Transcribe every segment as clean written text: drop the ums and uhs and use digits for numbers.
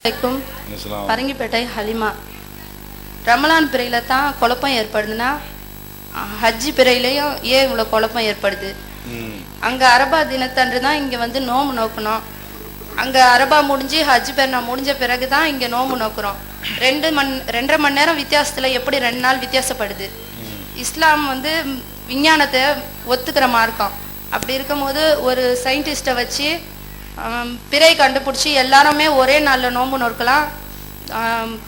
பரங்கிப்பேட்டை ஹலிமா. ரமலான் பிறையில தான் குழப்பம் ஏற்படுதுன்னா ஹஜ்ஜி பிறையிலையும் ஏன் இவ்வளோ குழப்பம் ஏற்படுது? அங்கே அரபா தினத்தன்று தான் இங்கே வந்து நோம்பு நோக்கணும். அங்கே அரபா முடிஞ்சு ஹஜ் பெருநாள் முடிஞ்ச பிறகு தான் இங்கே நோம்பு நோக்கிறோம். 2.5 மணி நேரம் வித்தியாசத்தில் எப்படி 2 நாள் வித்தியாசப்படுது? இஸ்லாம் வந்து விஞ்ஞானத்தை ஒத்துக்கிற மார்க்கம். அப்படி இருக்கும்போது ஒரு சயின்டிஸ்ட்டை வச்சு பிறை கண்டுபிடிச்சி எல்லாருமே ஒரே நாளில் நோன்பு நோக்கலாம்,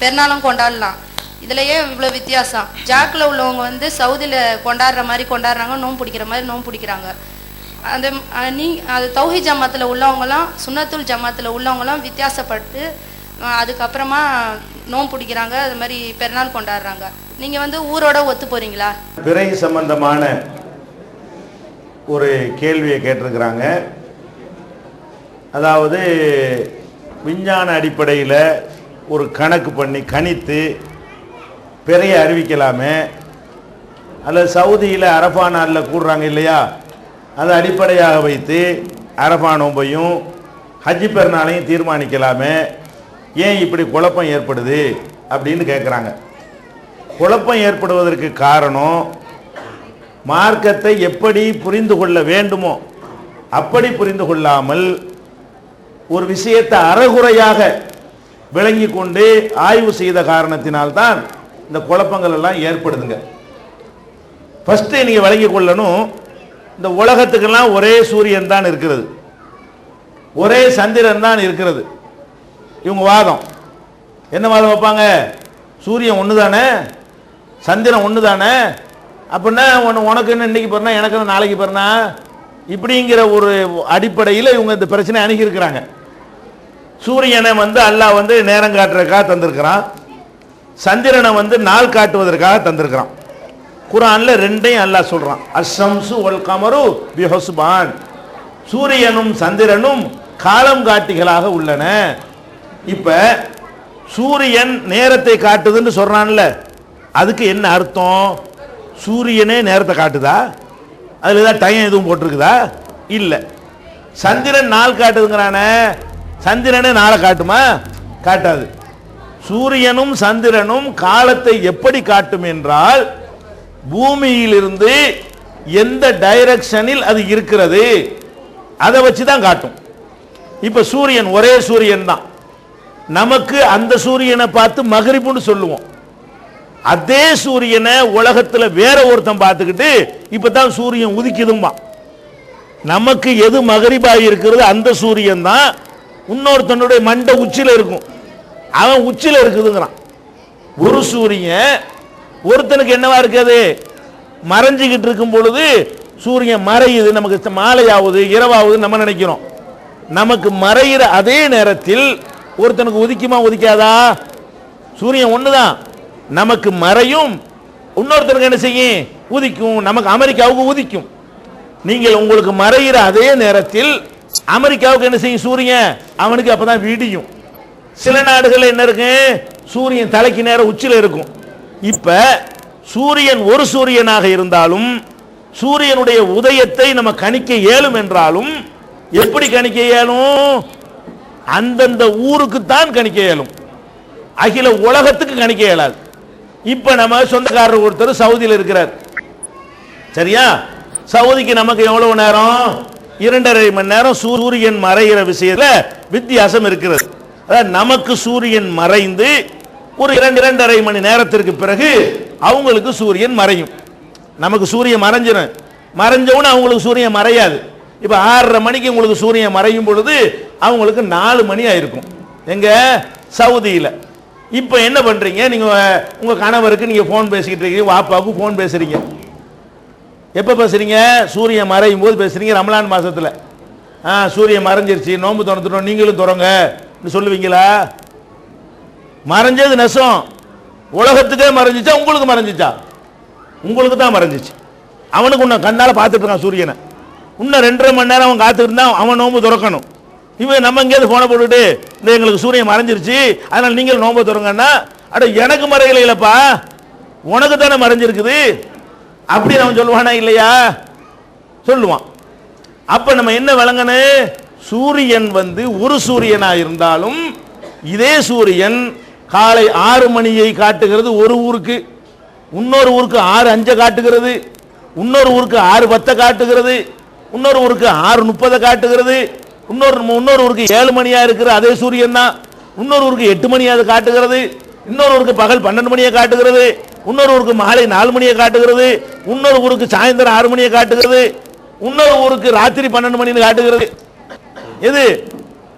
பெருநாளும் கொண்டாடலாம். இதுலையே இவ்வளோ வித்தியாசம். ஜாக்கில் உள்ளவங்க வந்து சவுதியில் கொண்டாடுற மாதிரி கொண்டாடுறாங்க, நோன்பு பிடிக்கிற மாதிரி நோன்பு பிடிக்கிறாங்க. அது தௌஹி ஜமாத்தில் உள்ளவங்களாம் சுன்னத்துல் ஜமாத்தில் உள்ளவங்களாம் வித்தியாசப்பட்டு அதுக்கப்புறமா நோன்பு பிடிக்கிறாங்க, அது மாதிரி பெருநாள் கொண்டாடுறாங்க. நீங்கள் வந்து ஊரோட ஒத்து போகிறீங்களா? பிறை சம்பந்தமான ஒரு கேள்வியை கேட்டிருக்கிறாங்க. அதாவது விஞ்ஞான அடிப்படையில் ஒரு கணக்கு பண்ணி கணித்து பிறையை அறிவிக்கலாமே, அல்லது சவுதியில் அரஃபா நாளில் கூடுறாங்க இல்லையா, அதை அடிப்படையாக வைத்து அரஃபா நோம்பையும் ஹஜ்ஜி பெருநாளையும் தீர்மானிக்கலாமே, ஏன் இப்படி குழப்பம் ஏற்படுது அப்படின்னு கேட்குறாங்க. குழப்பம் ஏற்படுவதற்கு காரணம் மார்க்கத்தை எப்படி புரிந்து கொள்ள வேண்டுமோ அப்படி புரிந்து கொள்ளாமல் ஒரு விஷயத்தை அறகுறையாக விளங்கி கொண்டு ஆய்வு செய்த காரணத்தினால்தான் இந்த குழப்பங்கள் எல்லாம் ஏற்படுதுங்க. ஃபஸ்ட்டு நீங்கள் விளங்கி கொள்ளணும், இந்த உலகத்துக்கெல்லாம் ஒரே சூரியன் தான் இருக்கிறது, ஒரே சந்திரன் தான் இருக்கிறது. இவங்க வாதம் என்ன வாதம் வைப்பாங்க? சூரியன் ஒன்று தானே, சந்திரன் ஒன்று தானே, அப்படின்னா உனக்கு என்ன இன்னைக்கு பிறனா எனக்கு என்ன நாளைக்கு பிறனா, இப்படிங்கிற ஒரு அடிப்படையில் இவங்க இந்த பிரச்சனை அணுகியிருக்கிறாங்க. சூரியனை வந்து அல்லாஹ் வந்து நேரம் காட்டுறதுக்காக தந்திருக்கிறான், சந்திரனை வந்து நாள் காட்டுவதற்காக தந்திருக்கிறான். குர்ஆன்ல ரெண்டையும் அல்லாஹ் சொல்றான். அஷ்ஷம்சு வல் கமரு பிஹுஸ்பான், சூரியனும் சந்திரனும் காலம் காட்டிகளாக உள்ளன. இப்ப சூரியன் நேரத்தை காட்டுதுன்னு சொல்றான்ல, அதுக்கு என்ன அர்த்தம்? சூரியனே நேரத்தை காட்டுதா? அதில் ஏதாவது டைம் எதுவும் போட்டிருக்குதா? இல்லை. சந்திரன் நாள் காட்டுதுங்கிறானே, சந்திரனே நாளை காட்டுமா? காட்டாது. சூரியனும் சந்திரனும் காலத்தை எப்படி காட்டும் என்றால், பூமியிலிருந்து எந்த டைரக்ஷனில் அது இருக்கிறது அதை வச்சு தான் காட்டும். இப்போ சூரியன் ஒரே சூரியன் தான், நமக்கு அந்த சூரியனை பார்த்து மகரிபுன்னு சொல்லுவோம். அதே சூரியனை உலகத்தில் வேற ஒருத்தன் பார்த்துக்கிட்டு இப்பதான் சூரியன் உதிக்குதுமா. நமக்கு எது மகரிபாகி இருக்கிறது அந்த சூரியன் தான் இன்னொருத்தனுடைய மண்டை உச்சியில் இருக்கும், அவன் உச்சியில் இருக்குதுங்கிறான். ஒரு சூரியன் ஒருத்தனுக்கு என்னவா இருக்காது? மறைஞ்சிக்கிட்டு இருக்கும் பொழுது சூரியன் மறையுது, நமக்கு மாலையாவது இரவாவது நம்ம நினைக்கிறோம். நமக்கு மறைகிற அதே நேரத்தில் ஒருத்தனுக்கு உதிக்குமா உதிக்காதா? சூரியன் ஒண்ணுதான், நமக்கு மறையும், இன்னொருத்தருக்கு என்ன செய்யும்? உதிக்கும். நமக்கு அமெரிக்காவுக்கு உதிக்கும். நீங்கள் உங்களுக்கு மறைகிற அதே நேரத்தில் அமெரிக்காவுக்கு என்ன செய்யும்? சூரியன் அவனுக்கு அப்பதான் விடியும். சில நாடுகள் என்ன இருக்கு? சூரியன் தலைக்கு நேரம் உச்சில இருக்கும். இப்ப சூரியன் ஒரு சூரியனாக இருந்தாலும் சூரியனுடைய உதயத்தை நம்ம கணிக்க இயலும் என்றாலும் எப்படி கணிக்க இயலும்? அந்தந்த ஊருக்கு தான் கணிக்க இயலும், அகில உலகத்துக்கு கணிக்க இயலாது. இப்ப நம்ம சொந்தக்காரர் ஒருத்தர் சவுதியில் இருக்கிறார், சரியா? சவுதிக்கு நமக்கு எவ்வளவு நேரம்? 2.5 மணி நேரம் சூரியன் மறைகிற விஷயத்துல வித்தியாசம் இருக்கிறது. அதாவது நமக்கு சூரியன் மறைந்து ஒரு 2.5 மணி நேரத்திற்கு பிறகு அவங்களுக்கு சூரியன் மறையும். நமக்கு சூரியன் மறைஞ்சவுன்னு அவங்களுக்கு சூரியன் மறையாது. இப்ப 6:30 மணிக்கு உங்களுக்கு சூரியன் மறையும் பொழுது அவங்களுக்கு 4 மணி ஆயிருக்கும் எங்க சவுதியில. இப்ப என்ன பண்றீங்க? நீங்க உங்க கணவருக்கு நீங்க போன் பேசிக்கிட்டு இருக்கீங்க, வாப்பாவுக்கு போன் பேசுறீங்க. எப்ப பேசுறீங்க? சூரியன் மறையும் போது பேசுறீங்க. ரமலான் மாசத்துல சூரியன் மறைஞ்சிருச்சு, நோன்பு திறந்துட்டோம், நீங்களும் திறங்க சொல்லுவீங்களா? மறைஞ்சது நெசம். உலகத்துக்கே மறைஞ்சிச்சா உங்களுக்கு மறைஞ்சிச்சா? உங்களுக்கு தான் மறைஞ்சிச்சு. அவனுக்கு உன்னை கண்ணால பார்த்துட்டு இருக்கான் சூரியனை. இன்னும் 2.5 மணி நேரம் அவன் காத்துட்டு இருந்தா அவன் நோன்பு திறக்கணும். இவன் நம்ம எங்கேயாவது போன போட்டுட்டு இந்த எங்களுக்கு சூரியன் மறைஞ்சிருச்சு அதனால நீங்கள் நோன்பு திறங்கன்னா, அட எனக்கு மறையல இல்லப்பா, உனக்கு தானே மறைஞ்சிருக்குது அப்படி அவன் சொல்லுவானா இல்லையா? சொல்லுவான். அப்ப நம்ம என்ன விளங்கணும்? சூரியன் வந்து ஒரு சூரியனா இருந்தாலும் இதே சூரியன் காலை 6 மணியை காட்டுகிறது ஒரு ஊருக்கு, இன்னொரு ஊருக்கு 6:05 காட்டுகிறது, இன்னொரு ஊருக்கு 6:10 காட்டுகிறது, இன்னொரு ஊருக்கு 6:30 காட்டுகிறது, இன்னொரு ஊருக்கு 7 மணியா இருக்கிற அதே சூரியன் தான் இன்னொரு ஊருக்கு 8 மணியாக காட்டுகிறது, இன்னொரு ஊருக்கு பகல் 12 மணியை காட்டுகிறது, இன்னொரு ஊருக்கு மாலை 4 மணியை காட்டுகிறது, இன்னொரு ஊருக்கு சாயந்தரம் 6 மணியை காட்டுகிறது, இன்னொரு ஊருக்கு ராத்திரி 12 மணின்னு காட்டுகிறது. எது?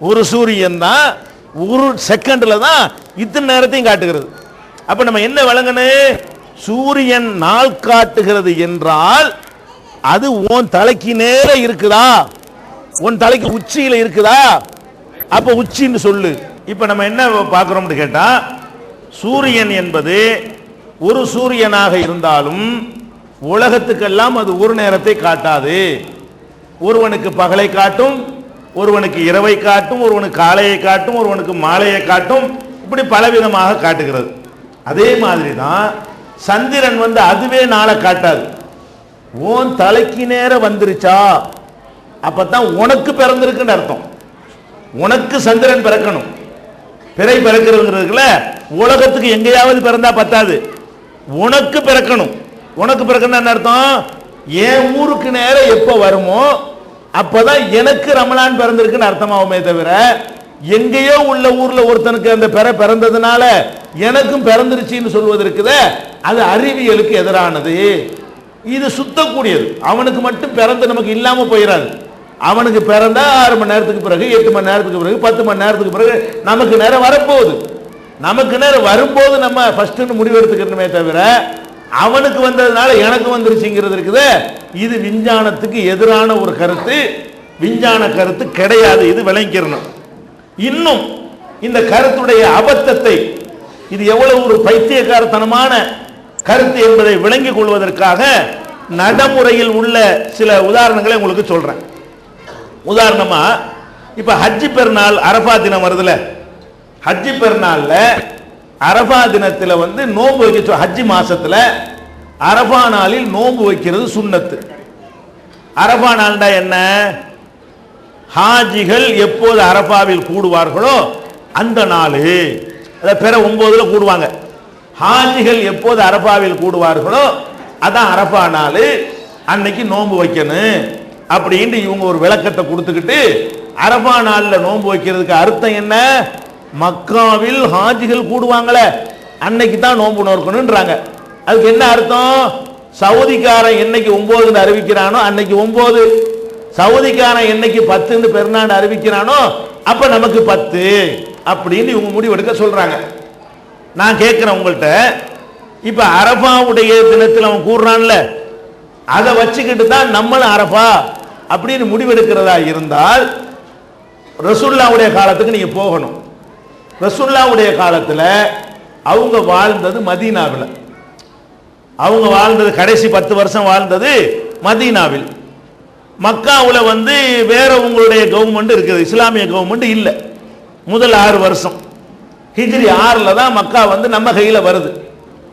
ஒரு சூரியன் தான் ஒரு செகண்ட்ல தான் இத்தனை நேரத்தையும் காட்டுகிறது. அப்ப நம்ம என்ன விளங்கணும்? சூரியன் நாள் காட்டுகிறது என்றால் அது உன் தலைக்கு நேர இருக்குதா, உன் தலைக்கு உச்சியில இருக்குதா? அப்ப உச்சின்னு சொல்லு. இப்ப நம்ம என்ன பார்க்கிறோம்னு கேட்டா, சூரியன் என்பது ஒரு சூரியனாக இருந்தாலும் உலகத்துக்கெல்லாம் அது ஒரு நேரத்தை காட்டாது. ஒருவனுக்கு பகலை காட்டும், ஒருவனுக்கு இரவை காட்டும், ஒருவனுக்கு காலையை காட்டும், ஒருவனுக்கு மாலையை காட்டும், இப்படி பலவிதமாக காட்டுகிறது. அதே மாதிரி தான் சந்திரன் அதுவே நாளை காட்டாது. உன் தலைக்கு நேர வந்துருச்சா அப்பதான் உனக்கு பிறந்திருக்குன்னு அர்த்தம். உனக்கு சந்திரன் பிறக்கணும். பிறை பிறக்கிறதுல உலகத்துக்கு எங்கேயாவது பிறந்தா பத்தாது, உனக்கு பிறக்கணும். உனக்கு பிறக்கணும் என்ன அர்த்தம்? என் ஊருக்கு நேர எப்ப வருமோ அப்பதான் எனக்கு ரமலான் பிறந்திருக்குன்னு அர்த்தமாகுமே தவிர, எங்கேயோ உள்ள ஊர்ல ஒருத்தனுக்கு அந்த பிறந்ததுனால எனக்கும் பிறந்துருச்சுன்னு சொல்வதற்குதே அது அறிவியலுக்கு எதிரானது. இது சுத்தக்கூடியது. அவனுக்கு மட்டும் பிறந்து நமக்கு இல்லாம போயிடாது. அவனுக்கு பிறந்தா 6 மணி நேரத்துக்கு பிறகு, 8 மணி நேரத்துக்கு பிறகு, 10 மணி நேரத்துக்கு பிறகு நமக்கு நேரம் வரப்போகுது. நமக்கு நேரம் வரும்போது நம்ம ஃபர்ஸ்ட் முடிவெடுத்துக்கணுமே தவிர, அவனுக்கு வந்ததுனால எனக்கு வந்துருச்சுங்கிறது இருக்குது. இது விஞ்ஞானத்துக்கு எதிரான ஒரு கருத்து. விஞ்ஞான கருத்து கிடையாது. இது விளங்கிக்கிறணும். இன்னும் இந்த கருத்துடைய அபத்தத்தை, இது எவ்வளவு ஒரு பைத்தியக்காரத்தனமான கருத்து என்பதை விளங்கிக் கொள்வதற்காக நடைமுறையில் உள்ள சில உதாரணங்களை உங்களுக்கு சொல்றேன். உதாரணமா, இப்ப ஹஜ்ஜி பெருநாள் அரஃபா தினம் வருதுல, ஹஜ்ஜி பெருநாள்ல அரஃபா தினத்துல நோன்பு வைக்க, ஹஜ்ஜி மாசத்துல அரஃபா நாளில் நோன்பு வைக்கிறது சுன்னத்து. அரஃபா நாள்டா என்ன? ஹாஜிகள் எப்போது அரஃபாவில் கூடுவார்களோ அந்த நாள், பிற 9ல கூடுவாங்க. ஹாஜிகள் எப்போது அரஃபாவில் கூடுவார்களோ அதான் அரஃபா நாள், அன்னைக்கு நோன்பு வைக்கணும் அப்படின்னு இவங்க ஒரு விளக்கத்தை கொடுத்துக்கிட்டு, அரஃபா நாளில் நோன்பு வைக்கிறதுக்கு அர்த்தம் என்ன? மக்காவில் ஹாஜிகள் கூடுவாங்களே அன்னைக்கு தான் நோன்பு நோக்கணும்ன்றாங்க. அதுக்கு என்ன அர்த்தம்? சவுதிக்காரன் என்னைக்கு 9 அறிவிக்கிறானோ அன்னைக்கு 9, சவுதிக்காரன் என்னைக்கு 10 பெருநாள் அறிவிக்கிறானோ அப்ப நமக்கு 10 அப்படின்னு இவங்க முடிவெடுக்க சொல்றாங்க. நான் கேட்கிறேன் உங்கள்கிட்ட, இப்ப அரஃபாவுடைய தினத்தில் அவன் கூடுறான்ல, அதை வச்சுக்கிட்டு தான் நம்மளும் அரஃபா அப்படின்னு முடிவெடுக்கிறதா இருந்தால் ரசூலுல்லாஹ்வுடைய காலத்துக்கு நீங்க போகணும். ரசூலுல்லாஹ்வுடைய காலத்துல அவங்க வாழ்ந்தது மதீனாவில். அவங்க வாழ்ந்தது கடைசி 10 வருஷம் வாழ்ந்தது மதீனாவில். மக்காவில் வேற உங்களுடைய கவர்மெண்ட் இருக்குது, இஸ்லாமிய கவர்மெண்ட் இல்லை. முதல் 6 வருஷம் ஹிஜ்ரி 6ல தான் மக்கா நம்ம கையில வருது.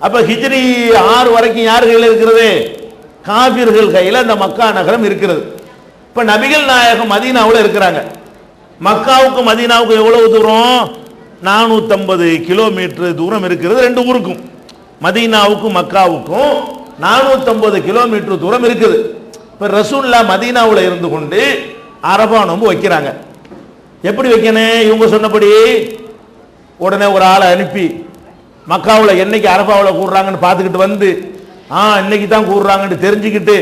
அப்ப ஹிஜ்ரி 6 வரைக்கும் யார் கையில இருக்கிறது? காபிர்கள் கையில அந்த மக்கா நகரம் இருக்கிறது. இப்ப நபிகள் நாயகம் மதீனாவில் இருக்கிறாங்க. மக்காவுக்கு மதீனாவுக்கு எவ்வளவு தூரம்? 450 கிலோமீட்டர் தூரம் இருக்கிறது ரெண்டு ஊருக்கும். மதீனாவுக்கும் மக்காவுக்கும் 450 கிலோமீட்டர் தூரம் இருக்குது. இப்ப ரசூலுல்லாஹ் மதீனாவில் இருந்து கொண்டு அரஃபா நோன்பு வைக்கிறாங்க. எப்படி வைக்கணும்? இவங்க சொன்னபடி உடனே ஒரு ஆளை அனுப்பி மக்காவில் என்னைக்கு அரஃபாவில் கூடுறாங்கன்னு பார்த்துக்கிட்டு இன்னைக்கு தான் கூடுறாங்கன்னு தெரிஞ்சுக்கிட்டு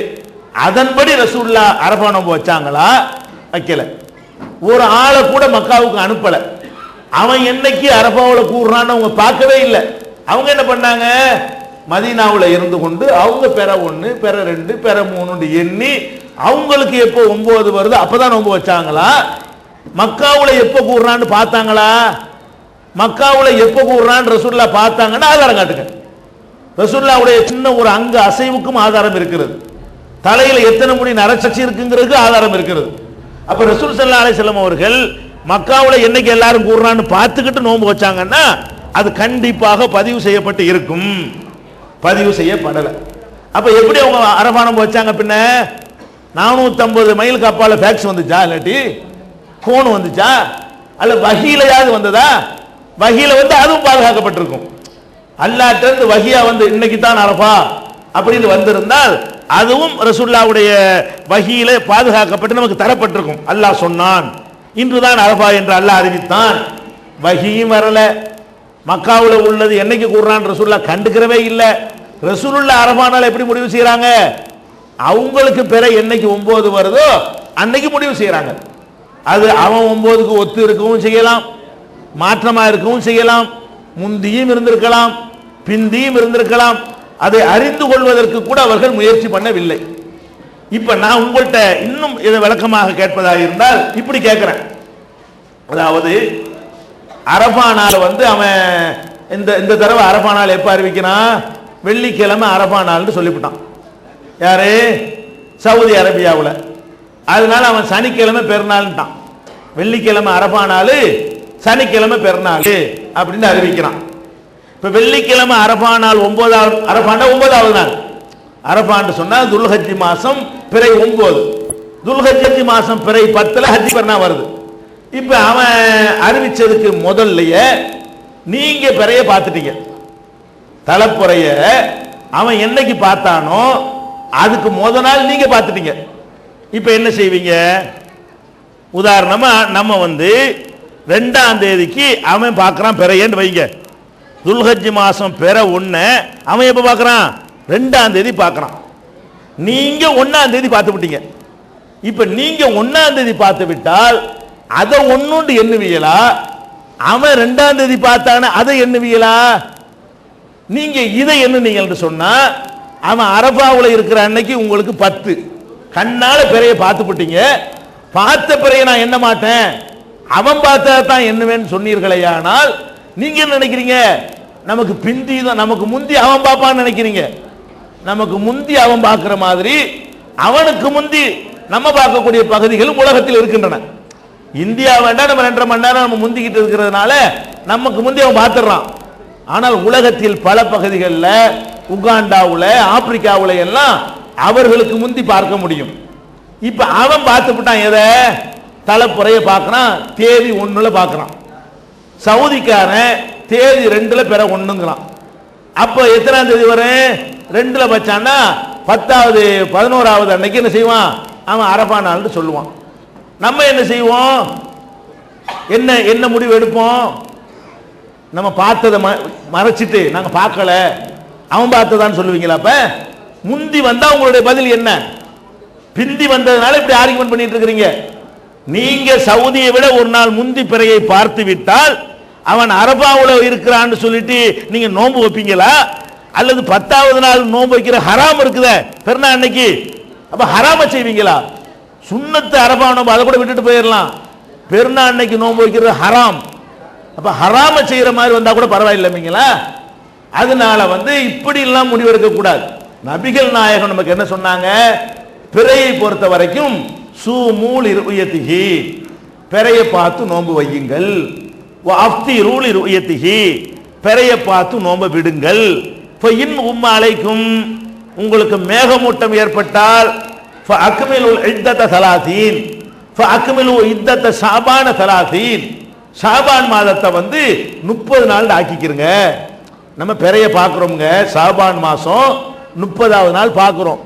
அதன்படி ரசூலுல்லாஹ் அரஃபா நோன்பு வச்சாங்களா? வைக்கல. ஒரு ஆளை கூட மக்காவுக்கு அனுப்பல. அவன் என்னைக்கு அரஃபாவில் கூடுறான்னு அவங்க பார்க்கவே இல்லை. அவங்க என்ன பண்ணாங்க? மதீனாவில் இருந்து கொண்டு அவங்க பெற 1, பெற 2, பெற 3 எண்ணி அவங்களுக்கு எப்போ 9 வருது அப்பதான் நோன்பு வச்சாங்களா? மக்காவில் எப்போ கூடுறான்னு பார்த்தாங்களா? மக்காவில் எப்போ கூடுறான்னு ரசூலுல்லாஹ் பார்த்தாங்கன்னா ஆதாரம் காட்டுங்க. ரசூலுல்லாஹ்வுடைய சின்ன ஒரு அங்க அசைவுக்கும் ஆதாரம் இருக்கிறது. தலையில எத்தனை முடி நரச்சச்சி இருக்குங்கிறதுக்கு ஆதாரம் இருக்கிறது. அப்ப ரசூல் ஸல்லல்லாஹு அலைஹி வஸல்லம் அவர்கள் மக்காவில் என்னைக்கு எல்லாரும் கூடுறான்னு பார்த்துக்கிட்டு நோன்பு வச்சாங்கன்னா அது கண்டிப்பாக பதிவு செய்யப்பட்டு இருக்கும். பதிவு செய்யப்படல. அப்ப எப்படி அவங்க அரஃபா நோன்பு வச்சாங்க? பின்ன 450 மைலுக்கு அப்பால ஃபேக்ஸ் வந்துச்சா? இல்லாட்டி போன் வந்துச்சா? அல்ல வஹீலையாவது வந்ததா? வஹியில வந்து அதுவும் பாதுகாக்கப்பட்டிருக்கும். அல்லாஹ்ட்ட இருந்து வஹியா வந்து இன்னைக்கு தான் அரஃபா அப்படின்னு வந்திருந்தால் அதுவும் ரசூலுல்லாஹ்வுடைய வஹியில பாதுகாக்கப்பட்டு நமக்கு தரப்பட்டிருக்கும். அல்லாஹ் சொன்னான் இன்றுதான் அரஃபா என்று அல்லாஹ் அறிவித்தான். வஹியும் வரல, மக்காவுல உள்ளது என்னைக்கு கூறான் ரசூலுல்லாஹ் கண்டுக்கிறவே இல்லை. ரசூலுல்லாஹ் அரஃபா நாள் எப்படி முடிவு செய்யறாங்க? அவங்களுக்கு பிற என்னைக்கு 9 வருதோ அன்னைக்கு முடிவு செய்யறாங்க. அது அவன் 9க்கு ஒத்து இருக்கவும் செய்யலாம், மாற்றமா இருக்கவும் செய்யலாம், முந்தியும் இருந்திருக்கலாம், பிந்தியும் இருந்திருக்கலாம். அதை அறிந்து கொள்வதற்கு கூட அவர்கள் முயற்சி பண்ணவில்லை. இப்ப நான் உங்கள்கிட்ட இன்னும் இதை விளக்கமாக கேட்பதாக இருந்தால் இப்படி கேட்கிறேன். அதாவது அரஃபா நாள் வந்து அவன் இந்த தடவை அரஃபா நாள் எப்ப அறிவிக்கிறான்? வெள்ளிக்கிழமை அரஃபா நாள்னு சொல்லிவிட்டான். யாரு? சவுதி அரேபியாவில். அதனால அவன் சனிக்கிழமை பெருநாள்ட்டான். வெள்ளிக்கிழமை அரஃபா நாள், சனிக்கிழமை பெருநாள் அப்படின்னு அறிவிக்கிறான். இப்ப வெள்ளிக்கிழமை அரஃபா நாள் 9வது அரஃபாண்டா 9வது நாள். அரஃபான்னு சொன்னா துல்ஹஜ் மாசம் பிறை 9, துல்ஹஜ் மாசம் பிறை 10ல ஹஜ் பெருநா வருது. இப்ப அவன் அறிவிச்சதுக்கு முதல்லயே நீங்க பிறைய பார்த்துட்டீங்க. தலைப்புறைய அவன் என்னைக்கு பார்த்தானோ அதுக்கு முத நாள் நீங்க பார்த்துட்டீங்க. இப்ப என்ன செய்வீங்க? உதாரணமா நம்ம வந்து 2ஆம் தேதிக்கு அவன் பார்க்கறான் பிறையன்னு வைங்க. துல்ஹஜ் மாசம் பிற 1 அவன் எப்ப பார்க்கறான்? 2ஆம் தேதி பார்க்கறான். நீங்க 1ஆம் தேதி பார்த்து விட்டீங்க. இப்ப நீங்க 1ஆம் தேதி பார்த்து விட்டால் அதை ஒன்னுண்டு எண்ணுவீங்களா? அவன் 2ஆம் தேதி பார்த்தான அதை எண்ணுவீங்களா? நீங்க இதை எண்ணுனீங்கன்னு சொன்னா அவன் அரஃபாவுல இருக்கிற அன்னைக்கு உங்களுக்கு 10 கண்ணால பிறைய பார்த்து விட்டீங்க. பார்த்த பிறைய நான் எண்ண மாட்டேன், அவன் பார்த்தா தான் எண்ணுவேன்னு சொன்னீர்களேயானால் நீங்க என்ன நினைக்கிறீங்க? நமக்கு பிந்தி தான், நமக்கு முந்தி அவன் பார்ப்பான்னு நினைக்கிறீங்க. நமக்கு முந்தி அவன் பார்க்கிற மாதிரி அவனுக்கு முந்தி நம்ம பார்க்கக்கூடிய பகுதிகளும் உலகத்தில் இருக்கின்றன. இந்தியா வேண்டாம், நம்ம 2.5 மணி நேரம் நம்ம முந்திக்கிட்டு இருக்கிறதுனால நமக்கு முந்தி அவன் பார்த்துடுறான். ஆனால் உலகத்தில் பல பகுதிகளில், உகாண்டாவில், ஆப்பிரிக்காவில் எல்லாம் அவர்களுக்கு முந்தி பார்க்க முடியும். இப்ப அவன் பார்த்து விட்டான். எதை? தலைப்புறைய பார்க்கறான், தேதி 1ல பார்க்கறான். சவுதிக்காரன் தேதி 2ல பிற 1ங்கிறான். அப்ப எத்தனாம் தேதி வரும்? 2ல வச்சான்னா 10வது 11வது அன்னைக்கு என்ன செய்வான்? அவன் அரஃபா நாள்னு சொல்லுவான். நம்ம என்ன செய்வோம்? என்ன முடிவு எடுப்போம்? நம்ம பார்த்ததை மறைச்சிட்டு நாங்க பார்க்கல, அவன் பார்த்ததான்னு சொல்லுவீங்களா? அப்ப முந்தி வந்தா உங்களுடைய பதில் என்ன? பிந்தி வந்ததுனால இப்படி ஆர்குமெண்ட் பண்ணிட்டு இருக்கிறீங்க. நீங்க சவுதியை விட ஒரு நாள் முந்தி பிறையை பார்த்து விட்டால் அவன் அரபாவுல இருக்கிறான்னு சொல்லிட்டு நீங்க நோன்பு வைப்பீங்களா? அல்லது 10வது நாள் நோன்பு வைக்கிற ஹராம் இருக்குதே பெருநா அன்னைக்கு, அப்ப ஹராம செய்வீங்களா? சுன்னத்து அரபா நோன்பு அதை கூட விட்டுட்டு போயிடலாம். பெருநா அன்னைக்கு நோன்பு வைக்கிறது ஹராம். அப்ப ஹராம செய்யற மாதிரி வந்தா கூட பரவாயில்லைங்களா? அதனால இப்படி எல்லாம் முடிவெடுக்க கூடாது. நபிகள் நாயகம் நமக்கு என்ன சொன்னாங்க? பிறையை பொறுத்த வரைக்கும் சூமூல் இருயத்திஹி, பிறையை பார்த்து நோன்பு வையுங்கள். வஅஃப்திரூல் இருயத்திஹி, பிறையை பார்த்து நோன்பு விடுங்கள். ஃபஇன் உம்ம அலைக்கும், உங்களுக்கு மேகமூட்டம் ஏற்பட்டால் ஃபஅக்மிலுல் இத்தத 30, ஃபஅக்மிலு இத்தத ஷாபான 30, ஷாபான் மாதத்தை 30 நாள் ஆக்கிக்கிறங்க. நம்ம பிறைய பார்க்குறோம்ங்க, ஷாபான் மாதம் 30வது நாள் பார்க்குறோம்.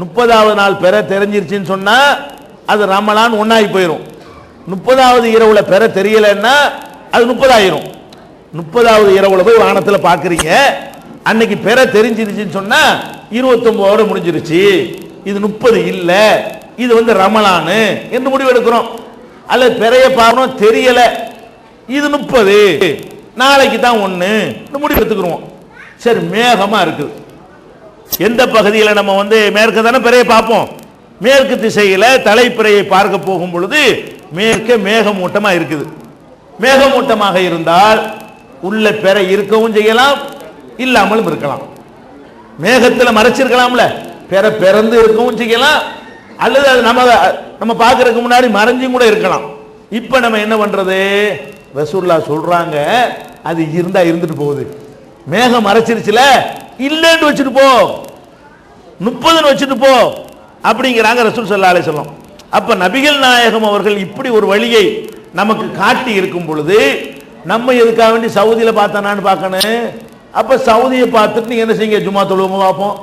30வது நாள் பிறை தெரிஞ்சிருச்சுன்னு சொன்னா அது ரமலான் ஒன்னாகி போயிடும். 30வது இரவுல பிறை தெரியலன்னா அது 30 ஆயிரும். 30வது இரவுல போய் வானத்தில் பார்க்குறீங்க, அன்னைக்கு பிறை தெரிஞ்சிருச்சுன்னு சொன்னா 29ஓட முடிஞ்சிருச்சு, இது 30 இல்லை, இது ரமலானு என்று முடிவு எடுக்கிறோம். அல்லது பிறைய பார்க்கணும் தெரியல, இது 30, நாளைக்கு தான் 1 முடிவு எடுத்துக்கிறோம். சரி, மேகமா இருக்குது. எந்த பகுதியில் நம்ம மேற்கு தானே பிறையை பார்ப்போம். மேற்கு திசையில தலைப்பிறையை பார்க்க போகும் பொழுது மேற்கே மேகமூட்டமா இருக்குது. மேகமூட்டமாக இருந்தால் உள்ள பிறை இருக்கவும் செய்யலாம், இல்லாமலும் இருக்கலாம். மேகத்தில் மறைச்சிருக்கலாம்ல, பிறை பிறந்து இருக்கவும் செய்யலாம், அல்லது அது நம்ம பார்க்கறதுக்கு முன்னாடி மறைஞ்சும் கூட இருக்கலாம். இப்ப நம்ம என்ன பண்றது? ரசூலுல்லாஹ் சொல்றாங்க, அது இருந்தா இருந்துட்டு போகுது. மேகம் மறைச்சிருச்சுல, இல்லைன்னு வச்சுட்டு போ, 30ன்னு வச்சுட்டு போ அப்படிங்கிறாங்க ரசூல் ஸல்லல்லாஹு அலைஹி வஸல்லம். அப்ப நபிகள் நாயகம் அவர்கள் இப்படி ஒரு வழியை நமக்கு காட்டி இருக்கும் பொழுது நம்ம எதுக்காக வேண்டி சவுதியில பார்த்தானான்னு பார்க்கணும். அப்ப சவுதியை பார்த்துட்டு நீங்க என்ன செய்யுங்க, ஜும்மா தொழுவங்க பார்ப்போம்,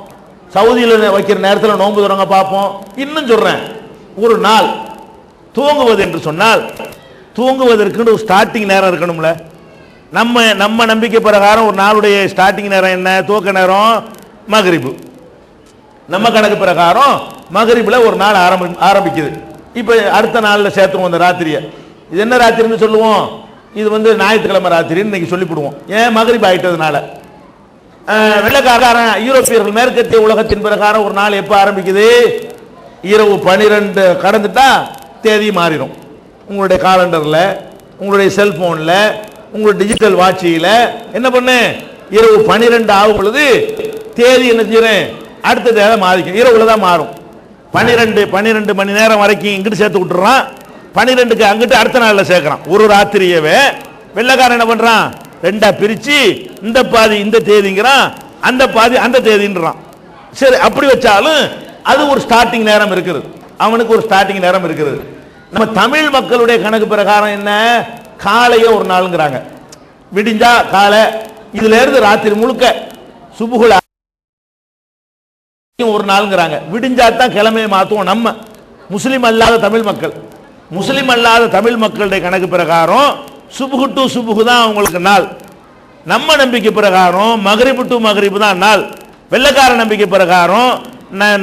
சவுதியில வைக்கிற நேரத்தில் நோன்பு தரவங்க பார்ப்போம். இன்னும் சொல்றேன், ஒரு நாள் தூங்குவது என்று சொன்னால் தூங்குவதற்கு ஒரு ஸ்டார்டிங் நேரம் இருக்கணும்ல. நம்ம நம்பிக்கை பிரகாரம் ஒரு நாளுடைய ஸ்டார்டிங் நேரம் என்ன, துவக்க நேரம் மகரிபு. நம்ம கணக்கு பிரகாரம் மகரிபுல ஒரு நாள் ஆரம்பிக்குது. இப்ப அடுத்த நாள்ல சேர்த்துருவோம் அந்த ராத்திரியை. இது என்ன ராத்திரின்னு சொல்லுவோம், இது ஞாயிற்றுக்கிழமை ராத்திரின்னு இன்னைக்கு சொல்லிவிடுவோம். ஏன், மகரிப் ஆயிட்டதுனால. வெள்ளக்காரன் யூரோப்பியர்கள் மேற்கத்திய உலகத்தின் பிரகாரம் ஒரு நாள் எப்ப ஆரம்பிக்குது, இரவு 12 கடந்துட்டா தேதி மாறிடும். உங்களுடைய காலண்டர்ல, உங்களுடைய செல்போன்ல, உங்களுடைய டிஜிட்டல் வாட்சியில என்ன பண்ணு, இரவு 12 ஆகும் பொழுது தேதி என்ன செய்யறேன், அடுத்த தேதி மாறிக்கும், இரவுல தான் மாறும். 12 மணி நேரம் வரைக்கும் இங்கிட்டு சேர்த்து விட்டுறான், 12க்கு அங்கிட்டு அடுத்த நாள்ல சேர்க்கிறான். ஒரு ராத்திரியவே வெள்ளக்காரன் என்ன பண்றான், ரெண்டா பிரிச்சு இந்த பாதி இந்த தேதிங்கிறான், அந்த பாதி அந்த தேதின்றான். சரி, அப்படி வச்சாலும் அது ஒரு ஸ்டார்டிங் நேரம் இருக்குது, அவனுக்கு ஒரு ஸ்டார்டிங் நேரம் இருக்குது. நம்ம தமிழ் மக்களுடைய கணக்கு பிரகாரம் என்ன, காலையே ஒரு நாளுங்கிறாங்க, விடிஞ்சா காலை, இதுல இருந்து ராத்திரி முழுக்க சுபுகுல ஒரு நாளுங்கிறாங்க. விடிஞ்சா தான் கிழமையை மாத்துவோம் நம்ம முஸ்லிம் அல்லாத தமிழ் மக்கள். முஸ்லிம் அல்லாத தமிழ் மக்களுடைய கணக்கு பிரகாரம் சுபுகு டு சுபுகு தான் அவங்களுக்கு நாள். நம்ம நம்பிக்கை பிரகாரம் மகரிபு டு மகரிபு தான் நாள். வெள்ளக்கார நம்பிக்கை பிரகாரம்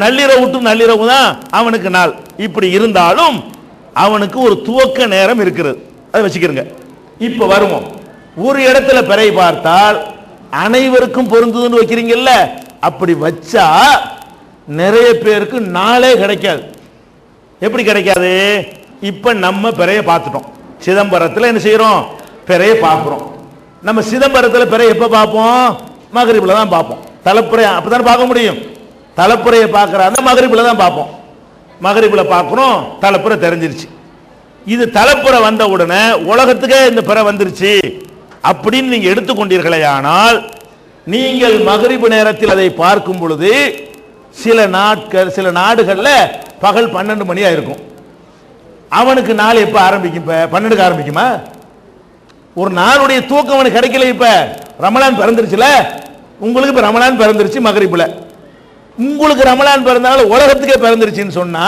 நள்ளிரவு டு நள்ளிரவு தான் அவனுக்கு நாள். இப்படி இருந்தாலும் அவனுக்கு ஒரு துவக்க நேரம் இருக்கிறது, அதை வச்சுக்கிறங்க. இப்ப வருவோம், ஒரு இடத்துல பிறை பார்த்தால் அனைவருக்கும் பொருந்துதுன்னு வைக்கிறீங்கல்ல, அப்படி வச்சா நிறைய பேருக்கு நாளே கிடைக்காது. எப்படி கிடைக்காது, இப்ப நம்ம பிறைய பார்த்துட்டோம், சிதம்பரத்தில் என்ன செய்யறோம், பிறைய பார்க்கிறோம். நம்ம சிதம்பரத்தில் பிறை எப்ப பார்ப்போம், மகரிபுல தான் பார்ப்போம். தலைப்புறை அப்பதானே பார்க்க முடியும், தலைப்புறையை பார்க்கறாங்க மகரிபுல தான் பார்ப்போம். மகரிபுல பார்க்கிறோம், தலைப்புறை தெரிஞ்சிருச்சு. இது தலைப்புறை வந்த உடனே உலகத்துக்கே இந்த பிறை வந்துருச்சு அப்படின்னு நீங்க எடுத்துக்கொண்டீர்களே, ஆனால் நீங்கள் மகரிபு நேரத்தில் அதை பார்க்கும் பொழுது சில நாடுகள்ல பகல் 12 மணியா இருக்கும். அவனுக்கு நாள் எப்ப ஆரம்பிக்கும், இப்ப 12க்கு ஆரம்பிக்குமா? ஒரு நாளுடைய தூக்கம் அவனுக்கு கிடைக்கல. இப்ப ரமலான் பிறந்துருச்சுல, உங்களுக்கு இப்ப ரமலான் பிறந்துருச்சு மகரிபுல, உங்களுக்கு ரமலான் பிறந்தாலும் உலகத்துக்கே பிறந்துருச்சுன்னு சொன்னா,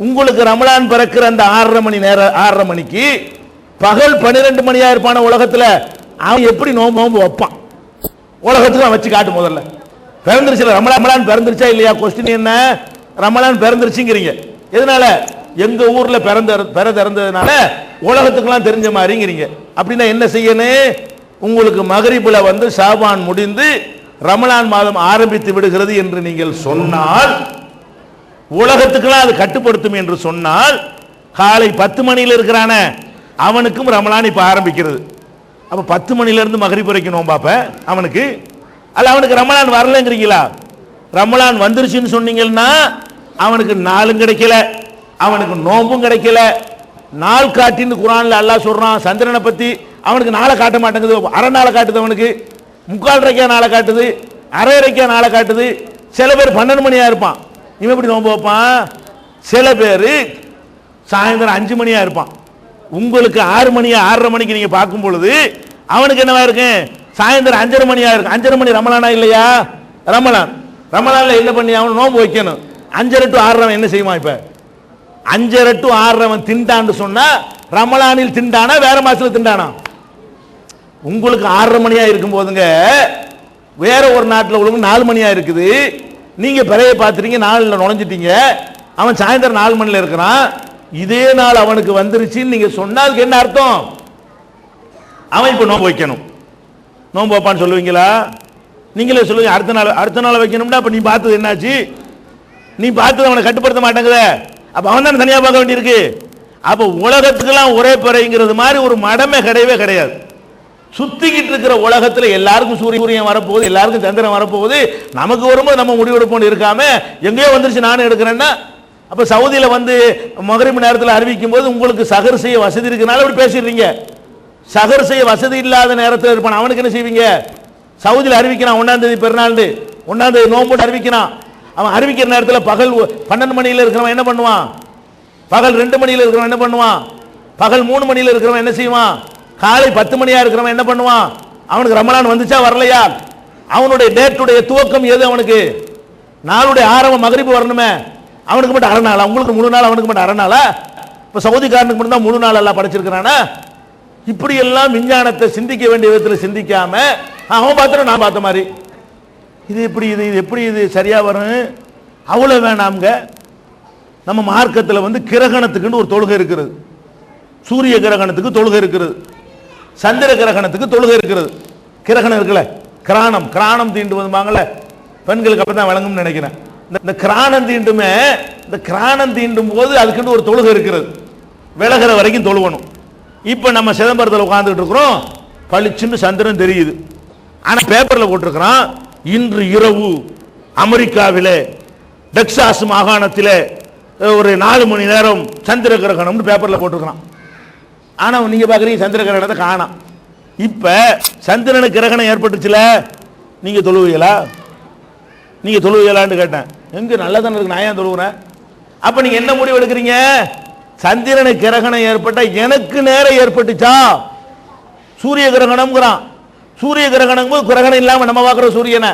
உங்களுக்கு ரமலான் பிறக்கிற அந்த 6:30 மணிக்கு பகல் 12 மணியா இருப்பான உலகத்துல, அவன் எப்படி நோம்பு வைப்பான்? உலகத்துக்கு அவன் வச்சு காட்டு. முதல்ல பிறந்துருச்சு, ரமலான் பிறந்துருச்சா இல்லையா? கொஸ்டின் என்ன, ரமலான் பிறந்துருச்சுங்கிறீங்க. எதனால? எங்க ஊர்ல பிறந்ததுனால உலகத்துக்கெல்லாம் தெரிஞ்ச மாதிரிங்கிறீங்க. அப்படின்னா என்ன செய்யணும், உங்களுக்கு மகரிபுல ஷாபான் முடிந்து ரமலான் மாதம் ஆரம்பித்து விடுகிறது என்று நீங்கள் சொன்னால், உலகத்துக்கெல்லாம் அது கட்டுப்படுத்தும் என்று சொன்னால், காலை 10 மணியில் இருக்கிறான அவனுக்கும் ரமலான் இப்ப ஆரம்பிக்கிறது. அப்ப 10 மணில இருந்து மகரிப் வரைக்கும் நோம்பாப்ப அவனுக்கு, அல்ல அவனுக்கு ரமலான் வரலங்கிறீங்களா? ரமலான் வந்துருச்சுன்னு சொன்னீங்கன்னா அவனுக்கு நாளும் கிடைக்கல, அவனுக்கு நோம்பும் கிடைக்கல. நாள் காட்டின்னு குர்ஆன்ல அல்லாஹ் சொல்றான் சந்திரனை பத்தி. அவனுக்கு நாளை காட்ட மாட்டேங்குது, அரை நாளை காட்டுது, அவனுக்கு 3/4 நாளை காட்டுது, அரை நாளை காட்டுது. சில பேர் 12 மணியா இருப்பான், இவன் எப்படி நோம்பு வைப்பான்? சில பேர் சாயந்தரம் 5 மணியா இருப்பான். உங்களுக்கு 6 மணியா 6:30 மணிக்கு நீங்க பார்க்கும் பொழுது அவனுக்கு என்னவா இருக்கு, சாயந்தரம் 5:30 மணியா இருக்கு. 5:30 மணி ரமலானா இல்லையா? ரமலான்ல என்ன பண்ணி அவன் நோம்பு வைக்கணும். 5:30 to 6:30 என்ன செய்வான்? இப்ப 5:30 to 6:30 திண்டான்னு சொன்னா ரமலானில் திண்டானா வேற மாசத்துல திண்டானா? உங்களுக்கு 6:30 மணியா இருக்கும் போதுங்க, வேற ஒரு நாட்டில் உங்களுக்கு 4 மணியா இருக்குது. நீங்க பிறைய பார்த்துட்டீங்க, 4ல நுழைஞ்சிட்டீங்க, அவன் சாயந்தரம் 4 மணில இருக்கிறான். இதே நாள் அவனுக்கு வந்துருச்சுன்னு நீங்க சொன்னால் என்ன அர்த்தம்? அவன் இப்ப நோம்பு வைக்கணும். நோம்பு வைப்பான்னு சொல்லுவீங்களா? நீங்களே சொல்லுவீங்க அடுத்த நாள் வைக்கணும்னா. அப்ப நீ பார்த்தது என்னாச்சு? நீ பார்த்தது அவனை கட்டுப்படுத்த மாட்டேங்குத, அப்ப அவன் தான் தனியா பார்க்க வேண்டியிருக்கு. அப்ப உலகத்துக்கெல்லாம் ஒரே பிறைங்கிறது மாதிரி ஒரு மடமே கிடையவே கிடையாது. சுத்திக்கிட்டு இருக்கிற உலகத்துல எல்லாருக்கும் சூரியன் வரப்போகுது, எல்லாருக்கும் சந்திரன் வரப்போகுது. நமக்கு வரும்போது நம்ம முடிவெடுப்போம் இருக்காம எங்கேயோ வந்துருச்சு நானும் எடுக்கிறேன்னா, அப்ப சவுதியில மகரிப் நேரத்தில் அறிவிக்கும் போது உங்களுக்கு சகர் செய்ய வசதி இருக்குனால அப்படி பேசிடுறீங்க. சகர் செய்ய வசதி இல்லாத நேரத்தில் இருப்பான், அவனுக்கு என்ன செய்வீங்க? சவுதியில் அறிவிக்கிறான் 1ஆம் தேதி பெருநாள், 1ஆம் தேதி நோன்பு அறிவிக்கிறான். அவன் அறிவிக்கிற நேரத்தில் பகல் 12 மணியில் இருக்கிறவன் என்ன பண்ணுவான்? பகல் 2 மணியில் இருக்கிறவன் என்ன பண்ணுவான்? பகல் 3 மணியில் இருக்கிறவன் என்ன செய்வான்? காலை 10 மணியா இருக்கிறவன் என்ன பண்ணுவான்? அவனுக்கு ரமலான் வந்துச்சா வரலையா? அவனுடைய டேட்டுடைய துவக்கம் எது? அவனுக்கு நாளுடைய ஆரம்பம் மகரிபு வரணுமே. அவனுக்கு மட்டும் அரை நாளா? உங்களுக்கு முழு நாள், அவனுக்கு மட்டும் அரை நாளா? இப்ப சவுதிக்காரனுக்கு மட்டும் தான் முழு நாள் எல்லாம் படைச்சிருக்கிறானா? இப்படி எல்லாம் விஞ்ஞானத்தை சிந்திக்க வேண்டிய விதத்தில் சிந்திக்காம அவன் பார்த்துட்டு நான் பார்த்த மாதிரி இது எப்படி இது சரியா வரும்? அவ்வளவு வேணாம்ங்க. நம்ம மார்க்கத்தில் வந்து கிரகணத்துக்குன்னு ஒரு தொழுகை இருக்கிறது. சூரிய கிரகணத்துக்கு தொழுகை இருக்கிறது, சந்திர கிரகணத்துக்கு தொழுகை இருக்கிறது. கிரகணம் இருக்குல்ல, கிராணம் தீண்டுவாங்கல்ல, பெண்களுக்கு அப்பதான் விளங்கும்னு நினைக்கிறேன். இந்த கிராணம் தீண்டுமே, இந்த கிராணம் தீண்டும் போது அதுக்குன்னு ஒரு தொழுகை இருக்கிறது. விலகிற வரைக்கும் தொழுவணும். இப்ப நம்ம சிதம்பரத்தில் உட்கார்ந்துட்டு இருக்கிறோம், பளிச்சுன்னு சந்திரன் தெரியுது. ஆனா பேப்பர்ல போட்டிருக்கிறான், இன்று இரவு அமெரிக்காவிலே டெக்சாஸ் மாகாணத்திலே ஒரு 4 மணி நேரம் சந்திர கிரகணம்னு பேப்பர்ல போட்டிருக்கிறான். ஆனா நீங்க பாக்குறீங்க சந்திர கிரகணத்தை காணோம். இப்ப சந்திரனுக்கு கிரகணம் ஏற்பட்டுச்சுல, நீங்க தொழுவீங்களான்னு கேட்டேன். எங்க நல்லதானே இருக்கு, நான் ஏன் தொழுவுறேன்? அப்ப நீங்க என்ன முடிவு எடுக்கிறீங்க? சந்திரனுக்கு கிரகணம் ஏற்பட்ட எனக்கு நேரம் ஏற்பட்டுச்சா? சூரிய கிரகணம்ங்கிறான். சூரிய கிரகணம் போது கிரகணம் இல்லாம நம்ம பார்க்கிற சூரியனை,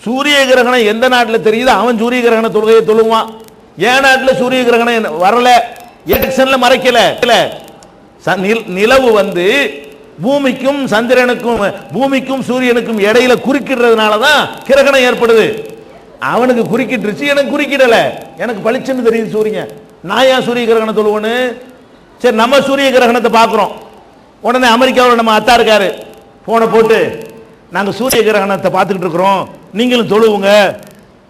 சூரிய கிரகணம் எந்த நாட்டில் தெரியுது அவன் சூரிய கிரகண தொழுகையை தொழுவான். என் நாட்டில் சூரிய கிரகணம் வரல, எலெக்ஷன்ல மறைக்கல. நிலவு வந்து பூமிக்கும் சந்திரனுக்கும் பூமிக்கும் சூரியனுக்கும் இடையில குறுக்கிடுறதுனால தான் கிரகணம் ஏற்படுது. அவனுக்கு குறுக்கிட்டுருச்சு, எனக்கு குறுக்கிடல. எனக்கு பளிச்சுன்னு தெரியுது சூரியன். நான் ஏன் சூரிய கிரகணம் தொழுவனு? சரி, நம்ம சூரிய கிரகணத்தை பார்க்குறோம். உடனே அமெரிக்காவில் நம்ம அத்தா இருக்காரு, போனை போட்டு நாங்கள் சூரிய கிரகணத்தை பார்த்துக்கிட்டு இருக்கிறோம், நீங்களும் தொழுவுங்க.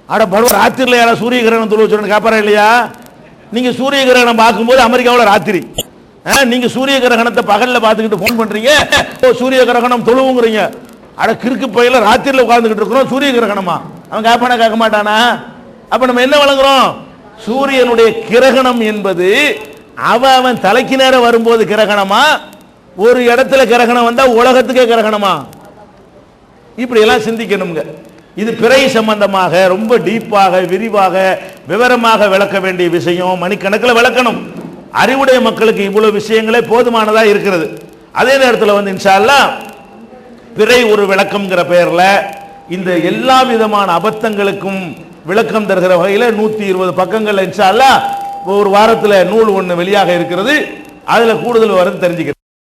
அட பரவ ராத்திரியில் யாராவது சூரிய கிரகணம் தொழுவ சொல்லுன்னு கேட்பாரா இல்லையா? நீங்கள் சூரிய கிரகணம் பார்க்கும்போது அமெரிக்காவில் ராத்திரி, நீங்கள் சூரிய கிரகணத்தை பகலில் பார்த்துக்கிட்டு ஃபோன் பண்ணுறீங்க, சூரிய கிரகணம் தொழுவுங்கிறீங்க. அட கிறுக்கு பையில ராத்திரியில் உட்கார்ந்துக்கிட்டு இருக்கிறோம், சூரிய கிரகணமா? அவன் கேட்பானா கேட்க மாட்டானா? அப்போ நம்ம என்ன வழங்குறோம்? சூரியனுடைய கிரகணம் என்பது அவன் தலைக்கு நேரம் வரும்போது கிரகணமா, ஒரு இடத்துல கிரகணம் வந்தா உலகத்துக்கே கிரகணமா? இப்படி எல்லாம் சிந்திக்கணுங்க. இது பிறை சம்பந்தமாக ரொம்ப டீப்பாக விரிவாக விவரமாக விளக்க வேண்டிய விஷயம். மணிக்கணக்கில் விளக்கணும். அறிவுடைய மக்களுக்கு இவ்வளவு விஷயங்களே போதுமானதா இருக்கிறது. அதே நேரத்தில் வந்து இன்ஷா அல்லாஹ் பிறை ஒரு விளக்கம்ங்கிற பெயர்ல இந்த எல்லா விதமான அபத்தங்களுக்கும் விளக்கம் தருகிற வகையில் 120 பக்கங்கள்ல இன்ஷா அல்லாஹ் ஒரு வாரத்தில் நூல் ஒன்று வெளியாக இருக்கிறது. அதுல கூடுதல் வருது தெரிஞ்சுக்கிறேன்.